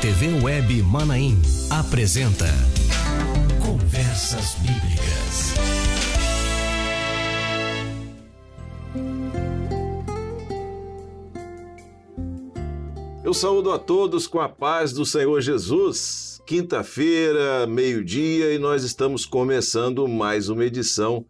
TV Web Manaim apresenta Conversas Bíblicas. Eu saúdo a todos com a paz do Senhor Jesus. Quinta-feira, meio-dia, e nós estamos começando mais uma edição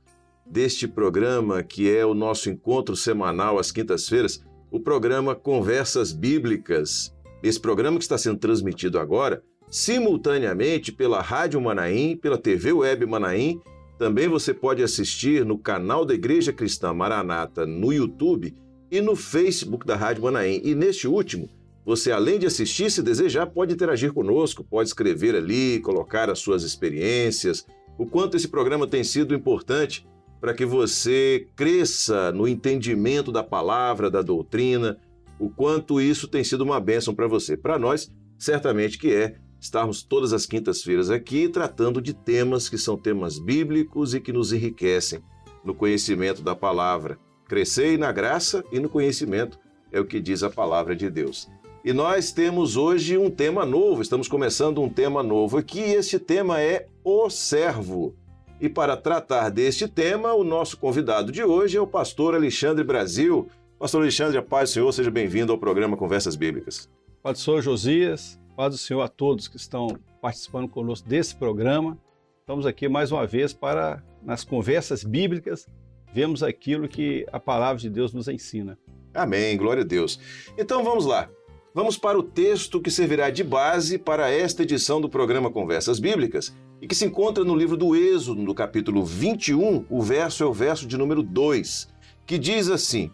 deste programa, que é o nosso encontro semanal às quintas-feiras, o programa Conversas Bíblicas. Esse programa que está sendo transmitido agora, simultaneamente pela Rádio Manaim, pela TV Web Manaim. Também você pode assistir no canal da Igreja Cristã Maranata no YouTube e no Facebook da Rádio Manaim. E neste último, você, além de assistir, se desejar, pode interagir conosco, pode escrever ali, colocar as suas experiências, o quanto esse programa tem sido importante para que você cresça no entendimento da palavra, da doutrina, o quanto isso tem sido uma bênção para você. Para nós, certamente que é estarmos todas as quintas-feiras aqui tratando de temas que são temas bíblicos e que nos enriquecem no conhecimento da palavra. Crescei na graça e no conhecimento, é o que diz a palavra de Deus. E nós temos hoje um tema novo, estamos começando um tema novo aqui, e este tema é o servo. E para tratar deste tema, o nosso convidado de hoje é o pastor Alexandre Brasil. Pastor Alexandre, a paz do Senhor, seja bem-vindo ao programa Conversas Bíblicas. Paz do Senhor, Josias, paz do Senhor a todos que estão participando conosco desse programa. Estamos aqui mais uma vez para, nas Conversas Bíblicas, vemos aquilo que a palavra de Deus nos ensina. Amém, glória a Deus. Então vamos lá. Vamos para o texto que servirá de base para esta edição do programa Conversas Bíblicas e que se encontra no livro do Êxodo, no capítulo 21, o verso é o verso de número 2, que diz assim: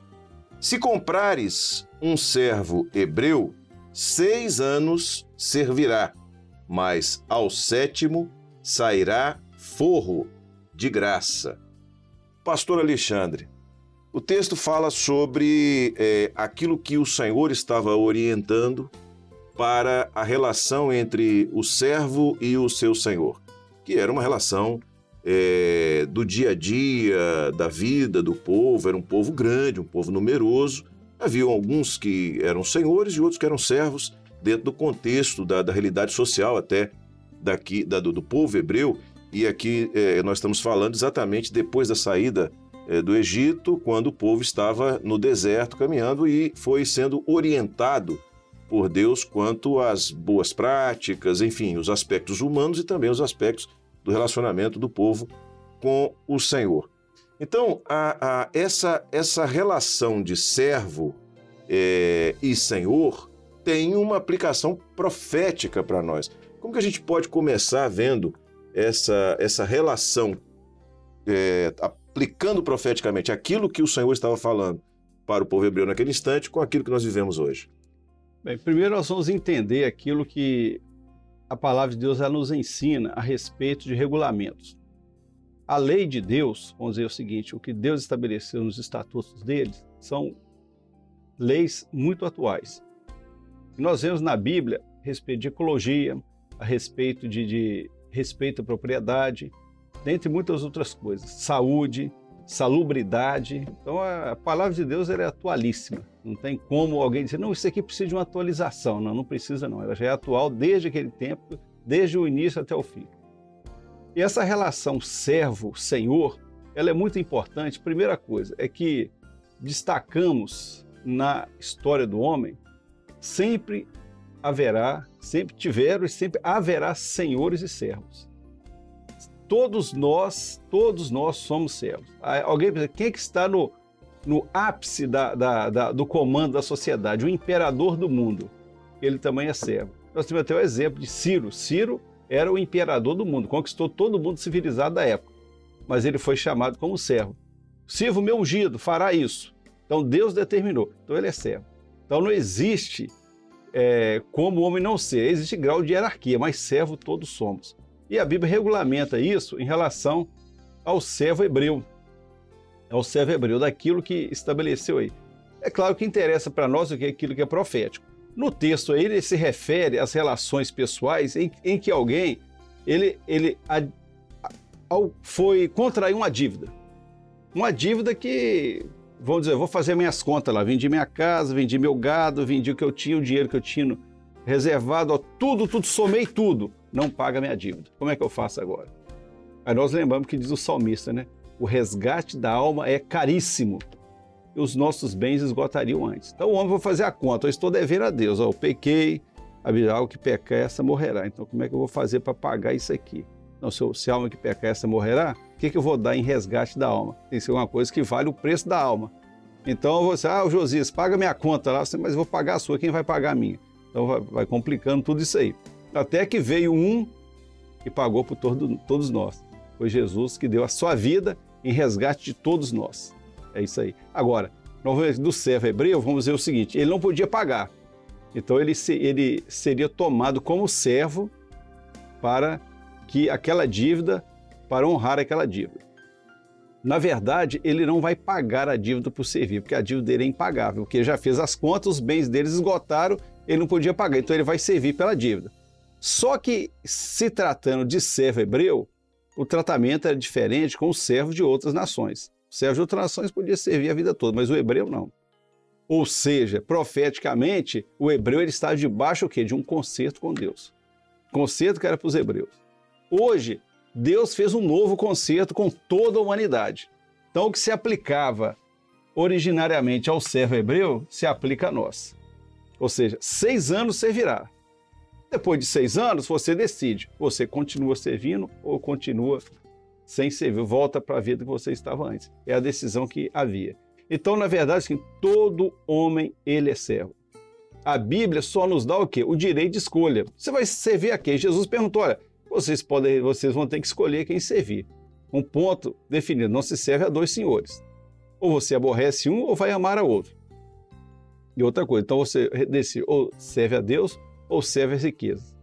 Se comprares um servo hebreu, 6 anos servirá, mas ao 7º sairá forro de graça. Pastor Alexandre, o texto fala sobre aquilo que o Senhor estava orientando para a relação entre o servo e o seu senhor, que era uma relação do dia a dia, da vida do povo. Era um povo grande, um povo numeroso. Havia alguns que eram senhores e outros que eram servos, dentro do contexto da realidade social até do povo hebreu. E aqui nós estamos falando exatamente depois da saída do Egito, quando o povo estava no deserto caminhando e foi sendo orientado por Deus quanto às boas práticas, enfim, os aspectos humanos e também os aspectos do relacionamento do povo com o Senhor. Então, essa relação de servo e senhor tem uma aplicação profética para nós. Como que a gente pode começar vendo essa relação, aplicando profeticamente aquilo que o Senhor estava falando para o povo hebreu naquele instante com aquilo que nós vivemos hoje? Bem, primeiro nós vamos entender aquilo que a palavra de Deus ela nos ensina a respeito de regulamentos. A lei de Deus, vamos dizer o seguinte, o que Deus estabeleceu nos estatutos deles são leis muito atuais. E nós vemos na Bíblia a respeito de ecologia, a respeito de respeito à propriedade, dentre muitas outras coisas, saúde, salubridade. Então a palavra de Deus ela é atualíssima. Não tem como alguém dizer, não, isso aqui precisa de uma atualização. Não, não precisa não. Ela já é atual desde aquele tempo, desde o início até o fim. E essa relação servo-senhor, ela é muito importante. Primeira coisa é que destacamos na história do homem, sempre tiveram e sempre haverá senhores e servos. Todos nós somos servos. Alguém pensa, quem é que está no ápice do comando da sociedade? O imperador do mundo. Ele também é servo. Nós temos até o exemplo de Ciro. Ciro era o imperador do mundo, conquistou todo mundo civilizado da época. Mas ele foi chamado como servo. Sirvo meu ungido, fará isso. Então Deus determinou. Então ele é servo. Então não existe como o homem não ser. Existe grau de hierarquia, mas servo todos somos. E a Bíblia regulamenta isso em relação ao servo hebreu. Ao servo hebreu, daquilo que estabeleceu aí. É claro que interessa para nós aquilo que é profético. No texto aí, ele se refere às relações pessoais em que alguém foi contrair uma dívida. Uma dívida que vamos dizer, vou fazer minhas contas lá, vendi minha casa, vendi meu gado, vendi o que eu tinha, o dinheiro que eu tinha reservado, ó, tudo, somei tudo, não paga minha dívida. Como é que eu faço agora? Aí nós lembramos que diz o salmista, né? O resgate da alma é caríssimo e os nossos bens esgotariam antes. Então o homem vai fazer a conta, eu estou devendo a Deus, ó, eu pequei, o que pecar essa morrerá. Então como é que eu vou fazer para pagar isso aqui? Então, se a alma que pecar essa morrerá, o que eu vou dar em resgate da alma? Tem que ser uma coisa que vale o preço da alma. Então você, o Josias, paga minha conta lá, mas eu vou pagar a sua, quem vai pagar a minha? Então vai complicando tudo isso aí. Até que veio um que pagou por todos nós. Foi Jesus que deu a sua vida em resgate de todos nós. É isso aí. Agora, do servo hebreu, vamos ver o seguinte, ele não podia pagar. Então ele seria tomado como servo para que aquela dívida, para honrar aquela dívida. Na verdade, ele não vai pagar a dívida por servir, porque a dívida dele é impagável, porque ele já fez as contas, os bens deles esgotaram, ele não podia pagar, então ele vai servir pela dívida. Só que, se tratando de servo hebreu, o tratamento era diferente com os servos de outras nações. O servo de outras nações podia servir a vida toda, mas o hebreu não. Ou seja, profeticamente, o hebreu ele estava debaixo de um concerto com Deus. Concerto que era para os hebreus. Hoje, Deus fez um novo concerto com toda a humanidade. Então, o que se aplicava originariamente ao servo hebreu, se aplica a nós. Ou seja, 6 anos servirá. Depois de 6 anos, você decide. Você continua servindo ou continua sem servir, volta para a vida que você estava antes. É a decisão que havia. Então, na verdade, assim, todo homem, ele é servo. A Bíblia só nos dá o quê? O direito de escolha. Você vai servir a quem? Jesus perguntou, olha, vocês vão ter que escolher quem servir. Um ponto definido, não se serve a 2 senhores. Ou você aborrece um ou vai amar a outro. E outra coisa, então você decide, ou serve a Deus ou serve as riquezas.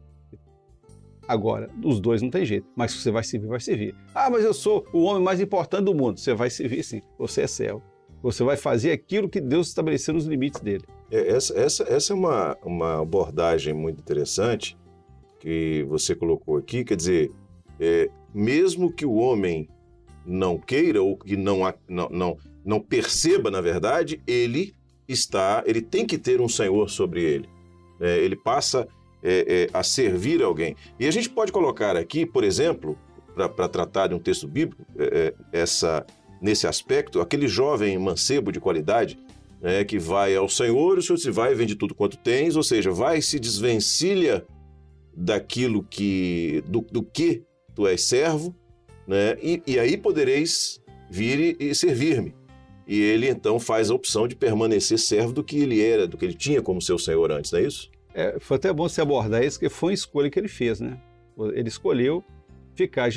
Agora, os dois não tem jeito, mas se você vai servir, vai servir. Mas eu sou o homem mais importante do mundo. Você vai servir sim, você é servo. Você vai fazer aquilo que Deus estabeleceu nos limites dele. Essa é uma abordagem muito interessante que você colocou aqui. Quer dizer, mesmo que o homem não queira ou que não perceba, na verdade, ele tem que ter um Senhor sobre ele. Ele passa a servir alguém. E a gente pode colocar aqui, por exemplo, para tratar de um texto bíblico, nesse aspecto, aquele jovem mancebo de qualidade, que vai ao Senhor, o Senhor se vai e vende tudo quanto tens, ou seja, vai e se desvencilha daquilo do que tu és servo, né? E aí podereis vir e servir-me. E ele então faz a opção de permanecer servo do que ele era, do que ele tinha como seu Senhor antes, não é isso? Foi até bom você abordar isso, porque foi uma escolha que ele fez, né? Ele escolheu ficar.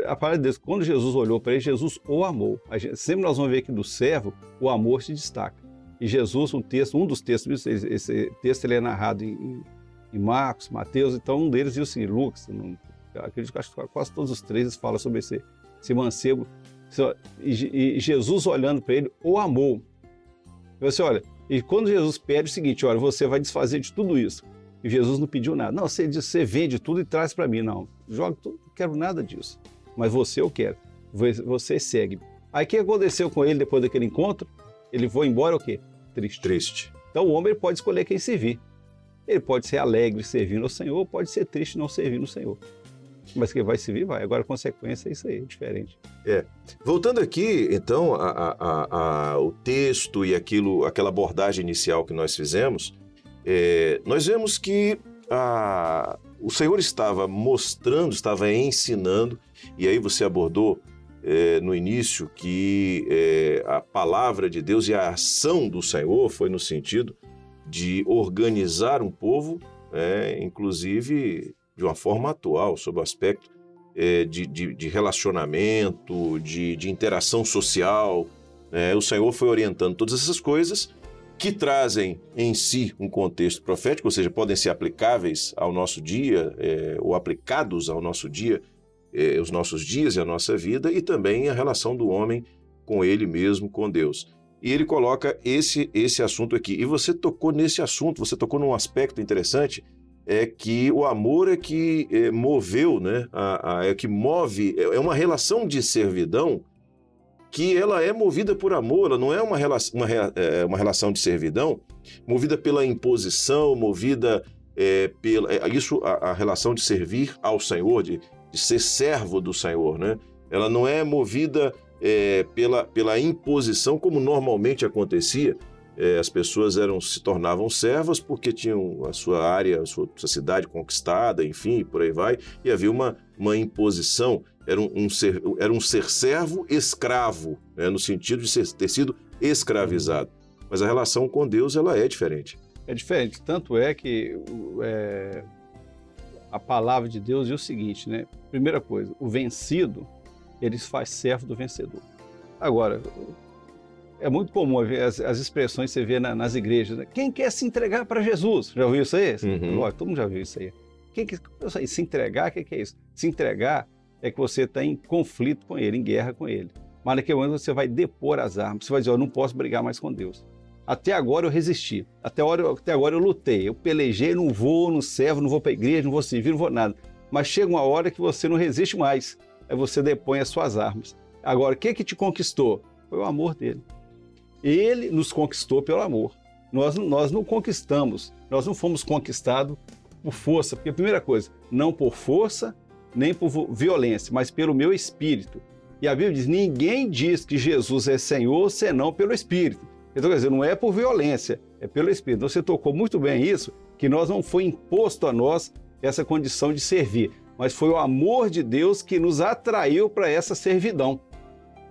A palavra de Deus, quando Jesus olhou para ele, Jesus o amou. Sempre nós vamos ver que do servo, o amor se destaca. E Jesus, um dos textos, esse texto ele é narrado em Marcos, Mateus, então um deles diz assim, Lucas, acredito que quase todos os 3 falam sobre esse mancebo. E Jesus olhando para ele, o amou. Você olha, e quando Jesus pede o seguinte, olha, você vai desfazer de tudo isso. E Jesus não pediu nada. Não, você vende tudo e traz para mim. Não, joga tudo, não quero nada disso. Mas você eu quero. Você segue. Aí o que aconteceu com ele depois daquele encontro? Ele foi embora o quê? Triste. Então o homem pode escolher quem servir. Ele pode ser alegre servindo ao Senhor, pode ser triste não servindo ao Senhor. Mas quem vai servir, vai. Agora a consequência é isso aí, é diferente. Voltando aqui, então, o texto e aquela abordagem inicial que nós fizemos, nós vemos que o Senhor estava mostrando, estava ensinando, e aí você abordou no início que a palavra de Deus e a ação do Senhor foi no sentido de organizar um povo, inclusive de uma forma atual, sob o aspecto de relacionamento, de interação social. O Senhor foi orientando todas essas coisas que trazem em si um contexto profético, ou seja, podem ser aplicáveis ao nosso dia, ou aplicados ao nosso dia, os nossos dias e a nossa vida, e também a relação do homem com ele mesmo, com Deus. E ele coloca esse assunto aqui. E você tocou nesse assunto, você tocou num aspecto interessante, que o amor é que moveu, né? É que move, é uma relação de servidão que ela é movida por amor, ela não é uma relação de servidão movida pela imposição, movida a relação de servir ao Senhor, de ser servo do Senhor, né? Ela não é movida pela imposição, como normalmente acontecia. As pessoas se tornavam servas porque tinham a sua área, a sua cidade conquistada, enfim, por aí vai, e havia uma imposição. Era um ser servo escravo, né? No sentido de ter sido escravizado. Mas a relação com Deus, ela é diferente. É diferente, tanto é que a palavra de Deus diz o seguinte, né? Primeira coisa, o vencido, ele se faz servo do vencedor. Agora, é muito comum as expressões que você vê nas igrejas, né? Quem quer se entregar para Jesus? Já ouviu isso aí? Uhum. Todo mundo já viu isso aí. Se entregar, o que é isso? Se entregar é que você está em conflito com ele, em guerra com ele. Mas naquele momento você vai depor as armas, você vai dizer, eu não posso brigar mais com Deus. Até agora eu resisti, até agora eu lutei, eu pelejei, não vou, não servo, não vou para a igreja, não vou servir, não vou nada. Mas chega uma hora que você não resiste mais, aí você depõe as suas armas. Agora, o que te conquistou? Foi o amor dele. Ele nos conquistou pelo amor. Nós não conquistamos, nós não fomos conquistados por força, porque a primeira coisa, não por força, nem por violência, mas pelo meu espírito. E a Bíblia diz, ninguém diz que Jesus é Senhor senão pelo Espírito. Então, quer dizer, não é por violência, é pelo Espírito. Então, você tocou muito bem isso, que nós não foi imposto a nós essa condição de servir, mas foi o amor de Deus que nos atraiu para essa servidão.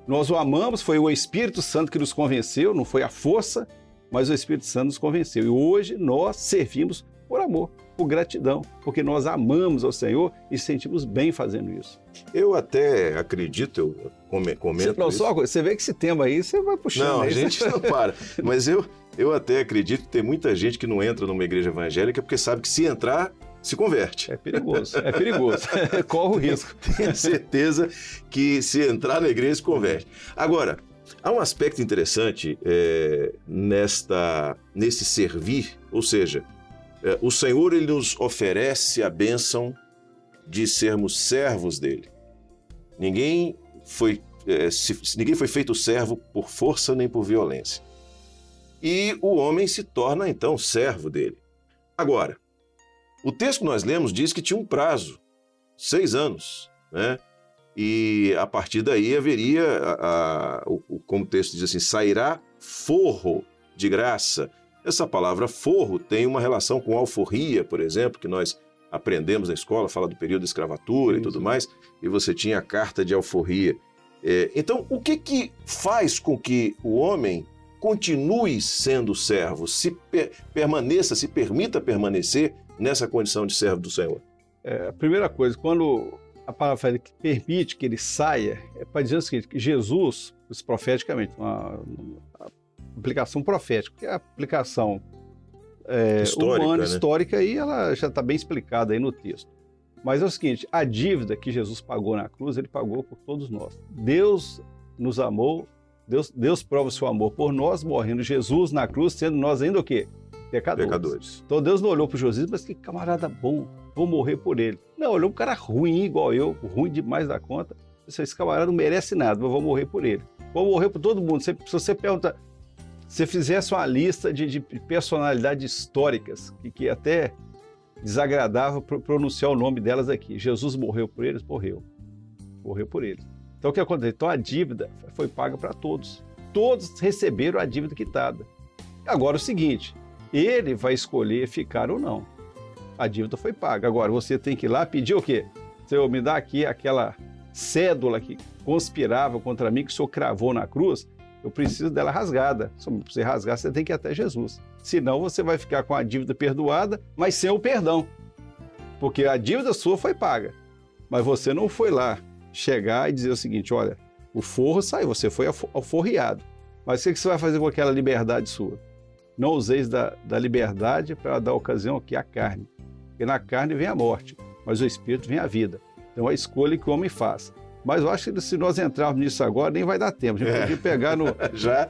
Nós o amamos, foi o Espírito Santo que nos convenceu, não foi a força, mas o Espírito Santo nos convenceu. E hoje nós servimos por amor, por gratidão, porque nós amamos ao Senhor e sentimos bem fazendo isso. Eu até acredito, eu comento não, isso. só você vê que esse tema aí, você vai puxando. Não, aí, a gente não para. Mas eu até acredito que tem muita gente que não entra numa igreja evangélica porque sabe que se entrar, se converte. É perigoso. Corre o risco. Tenho certeza que se entrar na igreja, se converte. Agora, há um aspecto interessante nesse servir, ou seja, o Senhor ele nos oferece a bênção de sermos servos dele. Ninguém foi feito servo por força nem por violência. E o homem se torna, então, servo dele. Agora, o texto que nós lemos diz que tinha um prazo, 6 anos, né? E a partir daí haveria, como o texto diz assim, sairá forro de graça. Essa palavra forro tem uma relação com alforria, por exemplo, que nós aprendemos na escola, fala do período da escravatura e tudo mais, e você tinha a carta de alforria. Então, o que faz com que o homem continue sendo servo, se permita permanecer nessa condição de servo do Senhor? A primeira coisa, quando a palavra fala que permite que ele saia, é para dizer o seguinte, que Jesus, profeticamente, uma aplicação profética, que é a aplicação humana, histórica, aí ela já está bem explicada aí no texto. Mas é o seguinte, a dívida que Jesus pagou na cruz, ele pagou por todos nós. Deus nos amou, Deus prova o seu amor por nós, morrendo Jesus na cruz, sendo nós ainda o quê? Pecadores. Então Deus não olhou para Jesus, mas que camarada bom, vou morrer por ele. Não, olhou um cara ruim igual eu, ruim demais da conta. Esse camarada não merece nada, mas vou morrer por ele. Vou morrer por todo mundo. Se você perguntar, se fizesse uma lista de personalidades históricas, que até desagradável pronunciar o nome delas aqui. Jesus morreu por eles? Morreu por eles. Então o que aconteceu? Então a dívida foi paga para todos. Todos receberam a dívida quitada. Agora o seguinte, ele vai escolher ficar ou não. A dívida foi paga. Agora você tem que ir lá pedir o quê? Senhor, me dá aqui aquela cédula que conspirava contra mim, que o Senhor cravou na cruz, eu preciso dela rasgada. Se você rasgar, você tem que ir até Jesus. Senão você vai ficar com a dívida perdoada, mas sem o perdão. Porque a dívida sua foi paga. Mas você não foi lá chegar e dizer o seguinte, olha, o forro saiu, você foi alforriado. Mas o que você vai fazer com aquela liberdade sua? Não useis da liberdade para dar ocasião aqui à carne. Porque na carne vem a morte, mas o Espírito vem a vida. Então é a escolha que o homem faz. Mas eu acho que se nós entrarmos nisso agora, nem vai dar tempo. A gente pode pegar no... já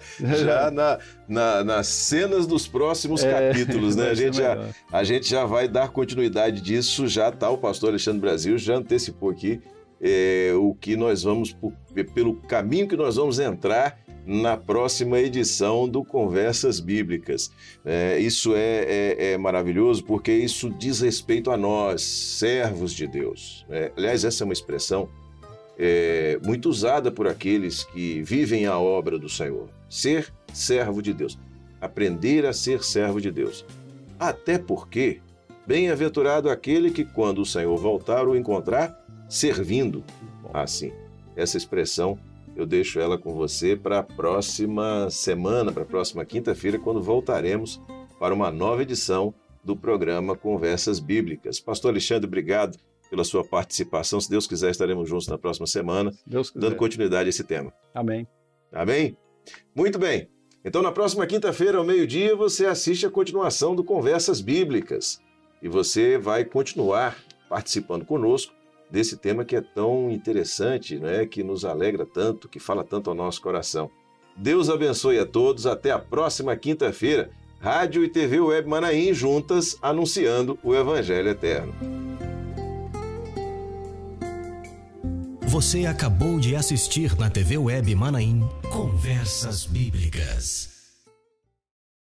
nas cenas dos próximos capítulos, né? A gente já vai dar continuidade disso, já tá, o pastor Alexandre Brasil já antecipou aqui o que nós vamos, pelo caminho que nós vamos entrar na próxima edição do Conversas Bíblicas. Isso é maravilhoso porque isso diz respeito a nós, servos de Deus. Aliás, essa é uma expressão muito usada por aqueles que vivem a obra do Senhor. Ser servo de Deus. Aprender a ser servo de Deus. Até porque, bem-aventurado aquele que, quando o Senhor voltar, o encontrar servindo. Assim, essa expressão eu deixo ela com você para a próxima semana, para a próxima quinta-feira, quando voltaremos para uma nova edição do programa Conversas Bíblicas. Pastor Alexandre, obrigado pela sua participação. Se Deus quiser, estaremos juntos na próxima semana, dando continuidade a esse tema. Amém. Amém? Muito bem. Então, na próxima quinta-feira, ao meio-dia, você assiste a continuação do Conversas Bíblicas. E você vai continuar participando conosco desse tema que é tão interessante, né? Que nos alegra tanto, que fala tanto ao nosso coração. Deus abençoe a todos. Até a próxima quinta-feira. Rádio e TV Web Manaim juntas anunciando o Evangelho Eterno. Você acabou de assistir na TV Web Manaim Conversas Bíblicas.